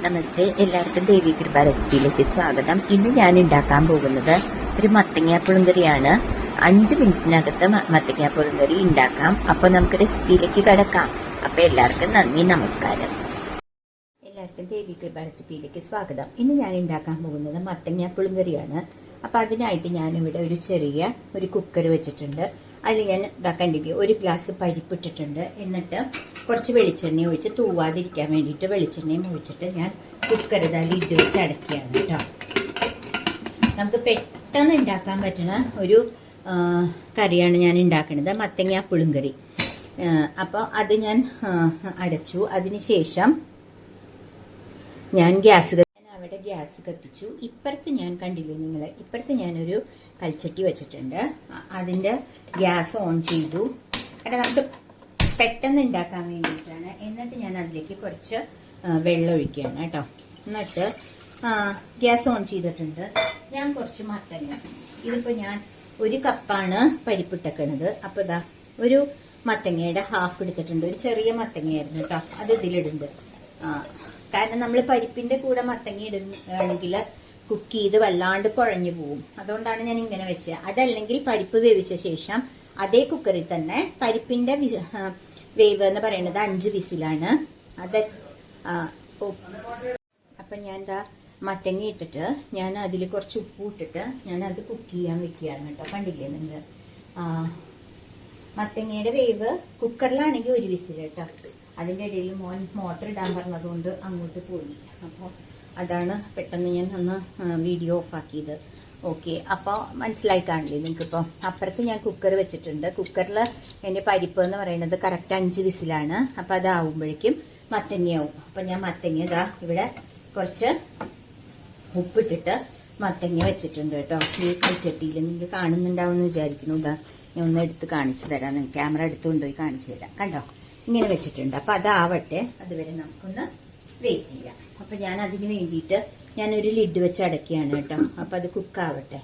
നമസ്തേ, എല്ലാവർക്കും ദേവി കൃപ റെസിപ്പിയിലേക്ക് സ്വാഗതം. ഇന്ന് ഞാൻ ഉണ്ടാക്കാൻ പോകുന്നത് ഒരു മത്തങ്ങ പുളിങ്കറിയാണ്. 5 മിനിറ്റിനകത്ത് മത്തങ്ങ പുളിങ്കറി ഉണ്ടാക്കാം. അപ്പൊ നമുക്ക് റെസിപ്പിയിലേക്ക് കടക്കാം. അപ്പൊ എല്ലാവർക്കും നന്ദി, നമസ്കാരം. എല്ലാവർക്കും ദേവി കൃപ റെസിപ്പിയിലേക്ക് സ്വാഗതം. ഇന്ന് ഞാൻ ഉണ്ടാക്കാൻ പോകുന്നത് മത്തങ്ങ പുളിങ്കറിയാണ്. അപ്പൊ അതിനായിട്ട് ഞാനിവിടെ ഒരു കുക്കർ വെച്ചിട്ടുണ്ട്. അതിൽ ഞാൻ കണ്ടില്ലേ, 1 ഗ്ലാസ് പരിപ്പിട്ടിട്ടുണ്ട്. എന്നിട്ട് കുറച്ച് വെളിച്ചെണ്ണ ഒഴിച്ച് തൂവാതിരിക്കാൻ വേണ്ടിയിട്ട് വെളിച്ചെണ്ണയും ഒഴിച്ചിട്ട് ഞാൻ കുക്കർ ലിഡ് വെച്ച് അടയ്ക്കുകയാണ് കേട്ടോ. നമുക്ക് പെട്ടെന്ന് ഉണ്ടാക്കാൻ പറ്റുന്ന ഒരു കറിയാണ് ഞാൻ ഉണ്ടാക്കുന്നത്, മത്തങ്ങ പുളിങ്കറി. അപ്പോൾ അത് ഞാൻ അടച്ചു. അതിനുശേഷം ഞാൻ അവിടെ ഗ്യാസ് കത്തിച്ചു. ഇപ്പുറത്ത് ഞാൻ കണ്ടില്ലേ നിങ്ങൾ, ഇപ്പുറത്ത് ഞാനൊരു കൽച്ചട്ടി വെച്ചിട്ടുണ്ട്. അതിൻ്റെ ഗ്യാസ് ഓൺ ചെയ്തു. കാരണം നമുക്ക് പെട്ടെന്ന് ഉണ്ടാക്കാൻ വേണ്ടിയിട്ടാണ്. എന്നിട്ട് ഞാൻ അതിലേക്ക് കുറച്ച് വെള്ളം ഒഴിക്കുകയാണ് കേട്ടോ. എന്നിട്ട് ഗ്യാസ് ഓൺ ചെയ്തിട്ടുണ്ട്. ഞാൻ കുറച്ച് മത്തങ്ങ, ഇതിപ്പോൾ ഞാൻ 1 കപ്പാണ് പരിപ്പിട്ടേക്കണത്. അപ്പോൾ ഇതാ ഒരു മത്തങ്ങയുടെ ഹാഫ് എടുത്തിട്ടുണ്ട്. ഒരു ചെറിയ മത്തങ്ങയായിരുന്നു കേട്ടോ, അത് ഇതിലിടുന്നുണ്ട്. കാരണം നമ്മൾ പരിപ്പിന്റെ കൂടെ മത്തങ്ങ ഇടുകയാണെങ്കിൽ കുക്ക് ചെയ്ത് വല്ലാണ്ട് കുഴഞ്ഞു പോവും. അതുകൊണ്ടാണ് ഞാൻ ഇങ്ങനെ വെച്ചത്. അതല്ലെങ്കിൽ പരിപ്പ് വേവിച്ച ശേഷം അതേ കുക്കറിൽ തന്നെ പരിപ്പിന്റെ വേവ് എന്ന് പറയുന്നത് 5 വിസിലാണ്. അപ്പൊ ഞാൻ മത്തങ്ങ ഇട്ടിട്ട് ഞാൻ അതിൽ കുറച്ച് ഉപ്പ് ഇട്ടിട്ട് ഞാൻ അത് കുക്ക് ചെയ്യാൻ വെക്കുകയാണ് കേട്ടോ. കണ്ടില്ലേ നിങ്ങൾ, മത്തങ്ങയുടെ വേവ് കുക്കറിലാണെങ്കിൽ 1 വിസിൽ കേട്ടോ. അതിൻ്റെ ഇടയിൽ മോട്ടർ ഇടാൻ പറഞ്ഞതുകൊണ്ട് അങ്ങോട്ട് പോയി. അപ്പോൾ അതാണ് പെട്ടെന്ന് ഞാൻ ഒന്ന് വീഡിയോ ഓഫാക്കിയത്. ഓക്കെ, അപ്പോൾ മനസ്സിലായി കാണില്ലേ നിങ്ങൾക്കിപ്പോൾ. അപ്പുറത്ത് ഞാൻ കുക്കർ വെച്ചിട്ടുണ്ട്. കുക്കറിൽ എൻ്റെ പരിപ്പ് എന്ന് പറയുന്നത് കറക്റ്റ് 5 വിസിലാണ്. അപ്പോൾ അതാവുമ്പോഴേക്കും മത്തങ്ങയാവും. അപ്പം ഞാൻ മത്തങ്ങ ഇവിടെ കുറച്ച് ഉപ്പിട്ടിട്ട് മത്തങ്ങ വെച്ചിട്ടുണ്ട് കേട്ടോ. ഈ കൽച്ചട്ടിയിൽ നിങ്ങൾക്ക് കാണുന്നുണ്ടാവുമെന്ന് വിചാരിക്കുന്നു. ഞാൻ ഒന്ന് എടുത്ത് കാണിച്ചു തരാം. നിങ്ങൾക്ക് ക്യാമറ എടുത്ത് കൊണ്ടുപോയി കാണിച്ചു തരാം. കണ്ടോ, ഇങ്ങനെ വെച്ചിട്ടുണ്ട്. അപ്പൊ അതാവട്ടെ, അതുവരെ നമുക്കൊന്ന് വെയിറ്റ് ചെയ്യാം. അപ്പൊ ഞാൻ അതിന് വേണ്ടിയിട്ട് ഞാനൊരു ലിഡ് വെച്ച് അടയ്ക്കുകയാണ് കേട്ടോ. അപ്പൊ അത് കുക്കാവട്ടെ.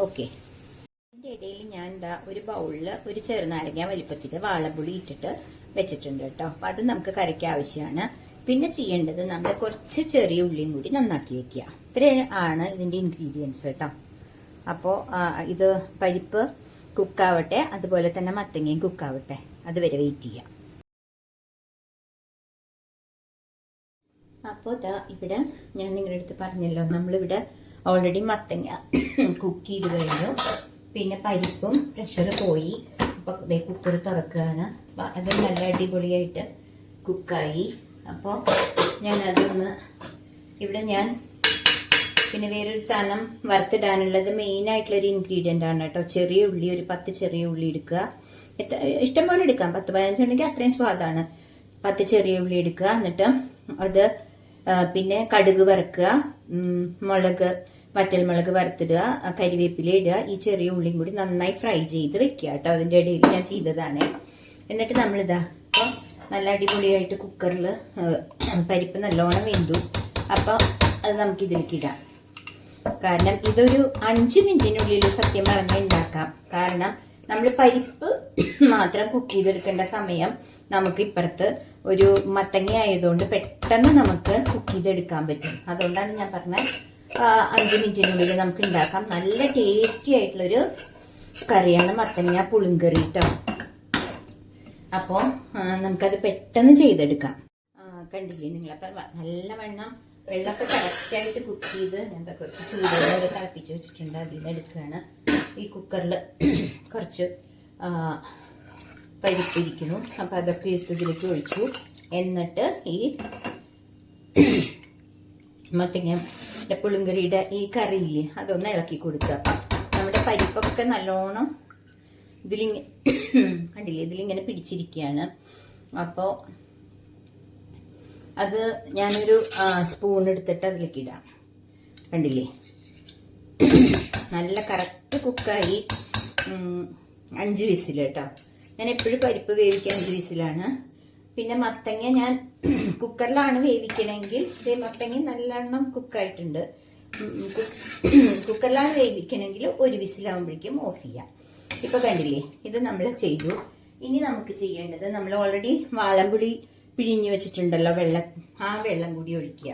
ഓക്കെ, അതിന്റെ ഇടയിൽ ഞാൻ ഒരു ബൗളില് ഒരു ചെറുനാരങ്ങ വലിപ്പത്തിൽ വാളപ്പുളി ഇട്ടിട്ട് വെച്ചിട്ടുണ്ട് കേട്ടോ. അപ്പൊ അത് നമുക്ക് കറിക്ക് ആവശ്യമാണ്. പിന്നെ ചെയ്യേണ്ടത് നമ്മൾ കുറച്ച് ചെറിയ ഉള്ളിയും കൂടി നന്നാക്കി വെക്കുക. ഇത്രയാണ് ഇതിന്റെ ഇൻഗ്രീഡിയൻസ് കേട്ടോ. അപ്പോൾ ഇത് പരിപ്പ് കുക്കാവട്ടെ, അതുപോലെ തന്നെ മത്തങ്ങയും കുക്കാവട്ടെ. അതുവരെ വെയിറ്റ് ചെയ്യാം. അപ്പോൾ ഇവിടെ ഞാൻ നിങ്ങളുടെ അടുത്ത് പറഞ്ഞല്ലോ, നമ്മളിവിടെ ഓൾറെഡി മത്തങ്ങ കുക്ക് ചെയ്ത് കഴിഞ്ഞു. പിന്നെ പരിപ്പും പ്രഷർ പോയി. അപ്പോൾ കുക്കർ തുറക്കുകയാണ്. അത് നല്ല അടിപൊളിയായിട്ട് കുക്കായി. അപ്പോൾ ഞാനതൊന്ന് ഇവിടെ ഞാൻ പിന്നെ വേറൊരു സാധനം വറുത്തിടാനുള്ളത് മെയിനായിട്ടുള്ളൊരു ഇൻഗ്രീഡിയൻ്റ് ആണ് കേട്ടോ. ചെറിയ ഉള്ളി, ഒരു 10 ചെറിയ ഉള്ളി എടുക്കുക. ഇഷ്ടംപോലെ എടുക്കാം. 10-15 ഉണ്ടെങ്കിൽ അത്രയും സ്വാദാണ്. 10 ചെറിയ ഉള്ളി എടുക്കുക. എന്നിട്ട് അത് പിന്നെ കടുക് വറുക്കുക, വറ്റൽമുളക് വറുത്തിടുക, കരിവേപ്പില ഇടുക. ഈ ചെറിയ ഉള്ളിയും കൂടി നന്നായി ഫ്രൈ ചെയ്ത് വെക്കുക കേട്ടോ. അതിൻ്റെ ഇടയിൽ ഞാൻ ചെയ്തതാണ്. എന്നിട്ട് നമ്മളിതാ അപ്പോൾ നല്ല അടിപൊളിയായിട്ട് കുക്കറിൽ പരിപ്പ് നല്ലോണം വെന്തു. അപ്പോൾ അത് നമുക്ക് ഇതിലേക്ക് ഇടാം. കാരണം ഇതൊരു 5 മിനിറ്റിനുള്ളിൽ സത്യം പറഞ്ഞാൽ ഉണ്ടാക്കാം. കാരണം നമ്മൾ പരിപ്പ് മാത്രം കുക്ക് ചെയ്തെടുക്കേണ്ട സമയം നമുക്ക് ഇപ്പുറത്ത് ഒരു മത്തങ്ങ ആയതുകൊണ്ട് പെട്ടെന്ന് നമുക്ക് കുക്ക് ചെയ്തെടുക്കാൻ പറ്റും. അതുകൊണ്ടാണ് ഞാൻ പറഞ്ഞ 5 മിനിറ്റിനുള്ളിൽ നമുക്ക് ഉണ്ടാക്കാം. നല്ല ടേസ്റ്റി ആയിട്ടുള്ളൊരു കറിയാണ് മത്തങ്ങ പുളിങ്കറി കേട്ടോ. അപ്പോൾ നമുക്കത് പെട്ടെന്ന് ചെയ്തെടുക്കാം. കണ്ടില്ലേ നിങ്ങൾ, അപ്പം നല്ലവണ്ണം വെള്ളമൊക്കെ കറക്റ്റായിട്ട് കുക്ക് ചെയ്ത് ഞാൻ കുറച്ച് ചൂടുവെള്ളം തിളപ്പിച്ച് വെച്ചിട്ടുണ്ട്. അതിൽ നിന്ന് എടുക്കുകയാണ്. ഈ കുക്കറിൽ കുറച്ച് പരിപ്പിരിക്കുന്നു. അപ്പം അതൊക്കെ ഇതിലേക്ക് ഒഴിച്ചു. എന്നിട്ട് ഈ മത്തങ്ങ പുളിങ്കറിയുടെ ഈ കറിയില്ലേ, അതൊന്ന് ഇളക്കി കൊടുക്കുക. നമ്മുടെ പരിപ്പൊക്കെ നല്ലോണം കണ്ടില്ലേ, ഇതിലിങ്ങനെ പിടിച്ചിരിക്കുകയാണ്. അപ്പോൾ അത് ഞാനൊരു സ്പൂൺ എടുത്തിട്ട് അതിലേക്ക് ഇടാം. കണ്ടില്ലേ, നല്ല കറക്റ്റ് കുക്കായി. 5 വിസിൽ കേട്ടോ. ഞാൻ എപ്പോഴും പരിപ്പ് വേവിക്കാൻ 5 വിസിലാണ്. പിന്നെ മത്തങ്ങ ഞാൻ കുക്കറിലാണ് വേവിക്കണമെങ്കിൽ മത്തങ്ങ നല്ലെണ്ണം കുക്കായിട്ടുണ്ട്. കുക്കറിലാണ് വേവിക്കണമെങ്കിൽ 1 വിസിലാവുമ്പോഴേക്കും ഓഫ് ചെയ്യാം. ഇപ്പൊ കണ്ടില്ലേ, ഇത് നമ്മൾ ചെയ്തു. ഇനി നമുക്ക് ചെയ്യേണ്ടത്, നമ്മൾ ഓൾറെഡി വാളംപുളി പിഴിഞ്ഞു വെച്ചിട്ടുണ്ടല്ലോ വെള്ളം, ആ വെള്ളം കൂടി ഒഴിക്കുക.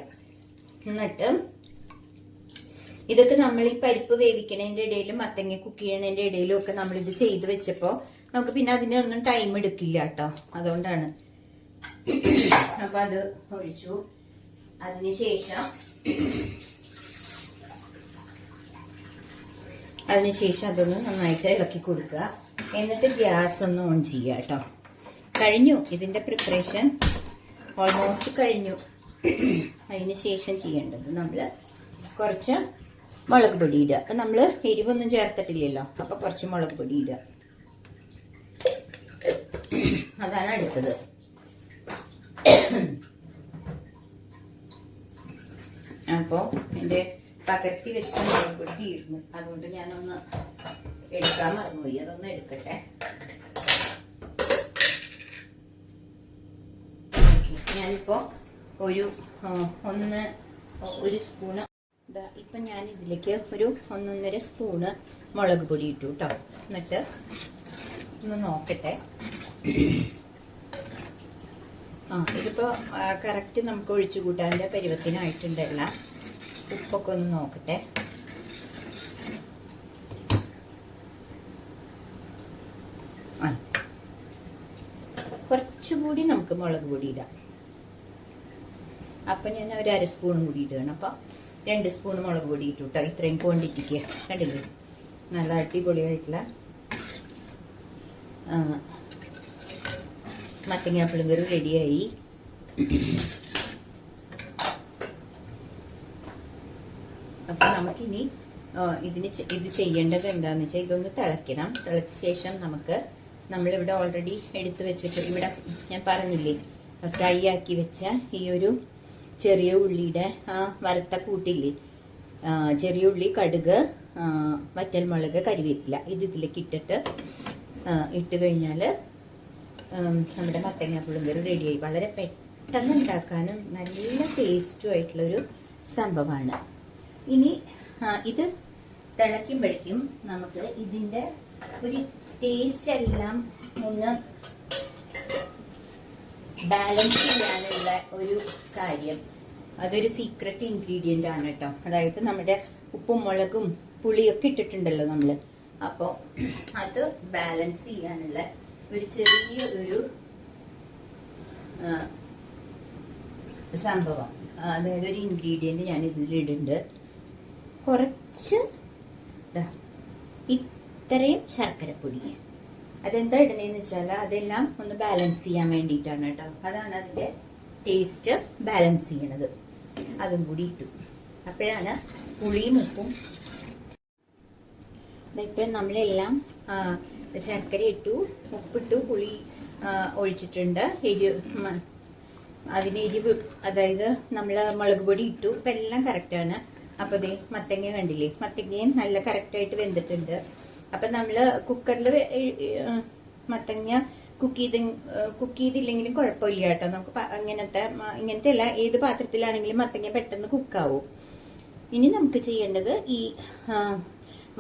എന്നിട്ട് ഇതൊക്കെ നമ്മൾ ഈ പരിപ്പ് വേവിക്കണതിന്റെ ഇടയിലും മത്തങ്ങ കുക്ക് ചെയ്യണതിന്റെ ഇടയിലും ഒക്കെ നമ്മൾ ഇത് ചെയ്ത് വെച്ചപ്പോ നമുക്ക് പിന്നെ അതിനൊന്നും ടൈം എടുക്കില്ല കേട്ടോ. അതുകൊണ്ടാണ്. അപ്പൊ അത് ഒഴിച്ചു. അതിനുശേഷം അതൊന്ന് നന്നായിട്ട് ഇളക്കി കൊടുക്കുക. എന്നിട്ട് ഗ്യാസ് ഒന്ന് ഓൺ ചെയ്യുക കേട്ടോ. കഴിഞ്ഞു ഇതിന്റെ പ്രിപ്പറേഷൻ, ഓൾമോസ്റ്റ് കഴിഞ്ഞു. അതിനുശേഷം ചെയ്യേണ്ടത് നമ്മൾ കുറച്ച് മുളക് പൊടി ഇടുക. അപ്പൊ നമ്മൾ എരിവൊന്നും ചേർത്തിട്ടില്ലല്ലോ, അപ്പൊ കുറച്ച് മുളക് പൊടി ഇടുക. അതാണ് അടുത്തത്. അപ്പോ എന്റെ പകർത്തി വെച്ച മുളക് പൊടി തീർന്നു. അതുകൊണ്ട് ഞാനൊന്ന് എടുക്കാൻ മറന്നുപോയി. അതൊന്ന് എടുക്കട്ടെ. ഞാനിപ്പോ ഒരു സ്പൂണ് ഇപ്പൊ ഞാൻ ഇതിലേക്ക് ഒരു 1.5 സ്പൂണ് മുളക് പൊടി ഇട്ടു കേട്ടോ. എന്നിട്ട് ഒന്ന് നോക്കട്ടെ. ഇതിപ്പോ കറക്റ്റ് നമുക്ക് ഒഴിച്ചു കൂട്ടാൻ്റെ പരുവത്തിനായിട്ടുണ്ടല്ല. ഉപ്പൊക്കെ ഒന്ന് നോക്കട്ടെ. കുറച്ചുകൂടി നമുക്ക് മുളക് പൊടി ഇടാം. അപ്പൊ ഞാൻ ഒരു 1/2 സ്പൂൺ കൂടി ഇടുകയാണ്. അപ്പൊ 2 സ്പൂൺ മുളക് പൊടി ഇട്ടു കേട്ടോ. ഇത്രയും ക്വാണ്ടിറ്റിക്ക് കണ്ടില്ലേ, നല്ല അടിപൊളിയായിട്ടുള്ള മത്തങ്ങാപ്പുളും കറി റെഡിയായി. അപ്പൊ നമുക്കിനി ഇത് ചെയ്യേണ്ടത് എന്താന്ന് വെച്ചാൽ ഇതൊന്ന് തിളയ്ക്കണം. തിളച്ച ശേഷം നമ്മളിവിടെ ഓൾറെഡി എടുത്തു വെച്ചിട്ട്, ഇവിടെ ഞാൻ പറഞ്ഞില്ലേ ഫ്രൈ ആക്കി വെച്ച ഈ ഒരു ചെറിയ ഉള്ളിയുടെ വറുത്ത കൂട്ടില്ലേ, ചെറിയ ഉള്ളി, കടുക്, വറ്റൽമുളക്, കരിവേപ്പില, ഇതിലേക്ക് ഇട്ട് കഴിഞ്ഞാൽ നമ്മുടെ മത്തങ്ങാപ്പുളും കറി റെഡിയായി. വളരെ പെട്ടെന്ന് ഉണ്ടാക്കാനും നല്ല ടേസ്റ്റും ആയിട്ടുള്ളൊരു സംഭവമാണ്. ഇനി ഇത് തിളയ്ക്കുമ്പോഴേക്കും നമുക്ക് ഇതിന്റെ ഒരു ടേസ്റ്റ് എല്ലാം ഒന്ന് ബാലൻസ് ചെയ്യാനുള്ള ഒരു കാര്യം, അതൊരു സീക്രട്ട് ഇൻഗ്രീഡിയന്റ് ആണ് കേട്ടോ. അതായത് നമ്മുടെ ഉപ്പും മുളകും പുളിയൊക്കെ ഇട്ടിട്ടുണ്ടല്ലോ നമ്മള്. അപ്പോൾ അത് ബാലൻസ് ചെയ്യാനുള്ള ഒരു ചെറിയ ഒരു സംഭവം, അതായത് ഒരു ഇൻഗ്രീഡിയന്റ് ഞാൻ ഇതിലിടുന്നുണ്ട്. കുറച്ച് ഇത്രയും ശർക്കരപ്പൊടി. അതെന്താ ഇടണേന്ന് വെച്ചാൽ അതെല്ലാം ഒന്ന് ബാലൻസ് ചെയ്യാൻ വേണ്ടിയിട്ടാണ് കേട്ടോ. അതാണ് അതിന്റെ ടേസ്റ്റ് ബാലൻസ് ചെയ്യണത്. അതും കൂടി ഇട്ടു. അപ്പോഴാണ് പുളിയും ഉപ്പും. ഇപ്പൊ നമ്മളെല്ലാം ശർക്കര ഇട്ടു, ഉപ്പിട്ടു, പുളി ഒഴിച്ചിട്ടുണ്ട്. അതിന് എരിവ്, അതായത് നമ്മൾ മുളക് പൊടി ഇട്ടു. ഇപ്പൊ എല്ലാം കറക്റ്റാണ്. അപ്പൊ ദേ മത്തങ്ങ കണ്ടില്ലേ, മത്തങ്ങയും നല്ല കറക്റ്റായിട്ട് വെന്തിട്ടുണ്ട്. അപ്പൊ നമ്മള് കുക്കറിൽ മത്തങ്ങ കുക്ക് ചെയ്തില്ലെങ്കിലും കുഴപ്പമില്ല കേട്ടോ. നമുക്ക് ഇങ്ങനത്തെ അല്ല, ഏത് പാത്രത്തിലാണെങ്കിലും മത്തങ്ങ പെട്ടെന്ന് കുക്കാവും. ഇനി നമുക്ക് ചെയ്യേണ്ടത് ഈ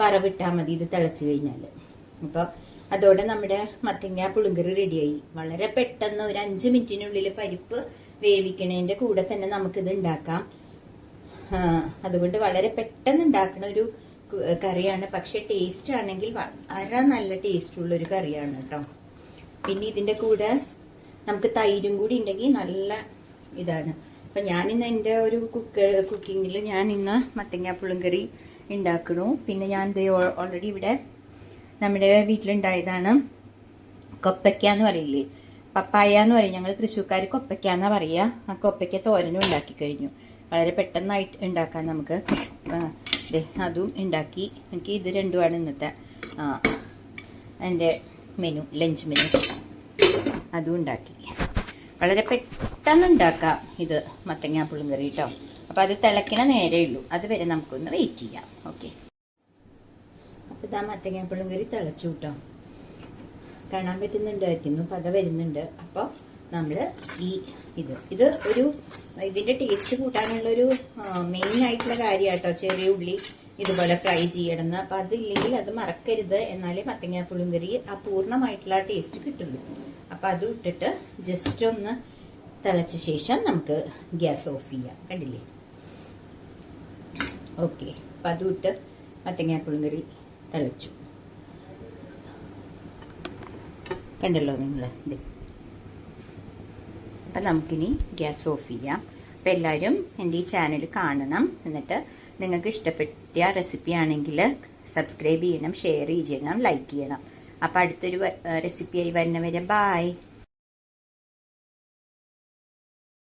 വറവിട്ടാൽ മതി ഇത് തിളച്ചു കഴിഞ്ഞാല്. അപ്പൊ അതോടെ നമ്മുടെ മത്തങ്ങ പുളിങ്കറി റെഡിയായി. വളരെ പെട്ടെന്ന് ഒരു 5 മിനിറ്റിനുള്ളിൽ പരിപ്പ് വേവിക്കണേന്റെ കൂടെ തന്നെ നമുക്കിത് ഉണ്ടാക്കാം. അതുകൊണ്ട് വളരെ പെട്ടെന്ന് ഉണ്ടാക്കുന്ന ഒരു കറിയാണ്. പക്ഷെ ടേസ്റ്റ് ആണെങ്കിൽ വളരെ നല്ല ടേസ്റ്റ് ഉള്ള ഒരു കറിയാണ് കേട്ടോ. പിന്നെ ഇതിന്റെ കൂടെ നമുക്ക് തൈരും കൂടി ഉണ്ടെങ്കിൽ നല്ല ഇതാണ്. അപ്പൊ ഞാനിന്ന് എൻ്റെ ഒരു കുക്കിങ്ങിൽ ഞാൻ ഇന്ന് മത്തങ്ങ പുളിങ്കറി ഉണ്ടാക്കണു. പിന്നെ ഞാൻ ഓൾറെഡി ഇവിടെ നമ്മുടെ വീട്ടിലുണ്ടായതാണ് കൊപ്പയ്ക്ക എന്ന് പറയില്ലേ, പപ്പായ എന്ന് പറയും. ഞങ്ങൾ തൃശ്ശൂർക്കാർ കൊപ്പയ്ക്ക എന്നാ പറയുക. ആ കൊപ്പയ്ക്ക തോരനും ഉണ്ടാക്കി കഴിഞ്ഞു. വളരെ പെട്ടെന്നായിട്ട് ഉണ്ടാക്കാൻ നമുക്ക്. അതും ഉണ്ടാക്കി. എനിക്ക് ഇത് രണ്ടുമാണ് ഇന്നത്തെ എൻ്റെ മെനു, ലഞ്ച് മെനു. അതും ഉണ്ടാക്കി. വളരെ പെട്ടെന്ന് ഉണ്ടാക്കാം ഇത് മത്തങ്ങ പുളിങ്കറി കേട്ടോ. അപ്പൊ അത് തിളക്കണ നേരേ ഉള്ളൂ. അതുവരെ നമുക്കൊന്ന് വെയിറ്റ് ചെയ്യാം. ഓക്കെ. അപ്പൊ ഇതാ മത്തങ്ങ പുളിങ്കറി തിളച്ചു കേട്ടോ. കാണാൻ പറ്റുന്നുണ്ടായിരിക്കുന്നു, പത വരുന്നുണ്ട്. അപ്പൊ നമ്മള് ഇത് ഒരു ഇതിന്റെ ടേസ്റ്റ് കൂട്ടാനുള്ള ഒരു മെയിൻ ആയിട്ടുള്ള കാര്യമാട്ടോ. ചെറിയ ഉള്ളി ഇതുപോലെ ഫ്രൈ ചെയ്യണമെന്ന്. അപ്പൊ അതില്ലെങ്കിൽ അത് മറക്കരുത്. എന്നാലേ മത്തങ്ങ പുളിങ്കറി പൂർണ്ണമായിട്ടുള്ള ടേസ്റ്റ് കിട്ടുള്ളൂ. അപ്പൊ അത് ഇട്ടിട്ട് ജസ്റ്റ് ഒന്ന് തിളച്ച ശേഷം നമുക്ക് ഗ്യാസ് ഓഫ് ചെയ്യാം. കണ്ടില്ലേ, ഓക്കെ, അപ്പം അതും ഇട്ട് മത്തങ്ങാപ്പുളും കറി തിളച്ചു. കണ്ടല്ലോ നിങ്ങൾ ഇത്. അപ്പം നമുക്കിനി ഗ്യാസ് ഓഫ് ചെയ്യാം. അപ്പം എല്ലാവരും എൻ്റെ ഈ ചാനൽ കാണണം. എന്നിട്ട് നിങ്ങൾക്ക് ഇഷ്ടപ്പെട്ട റെസിപ്പി ആണെങ്കിൽ സബ്സ്ക്രൈബ് ചെയ്യണം, ഷെയർ ചെയ്യണം, ലൈക്ക് ചെയ്യണം. അപ്പം അടുത്തൊരു റെസിപ്പിയായി വരുന്നവരെ ബായ്.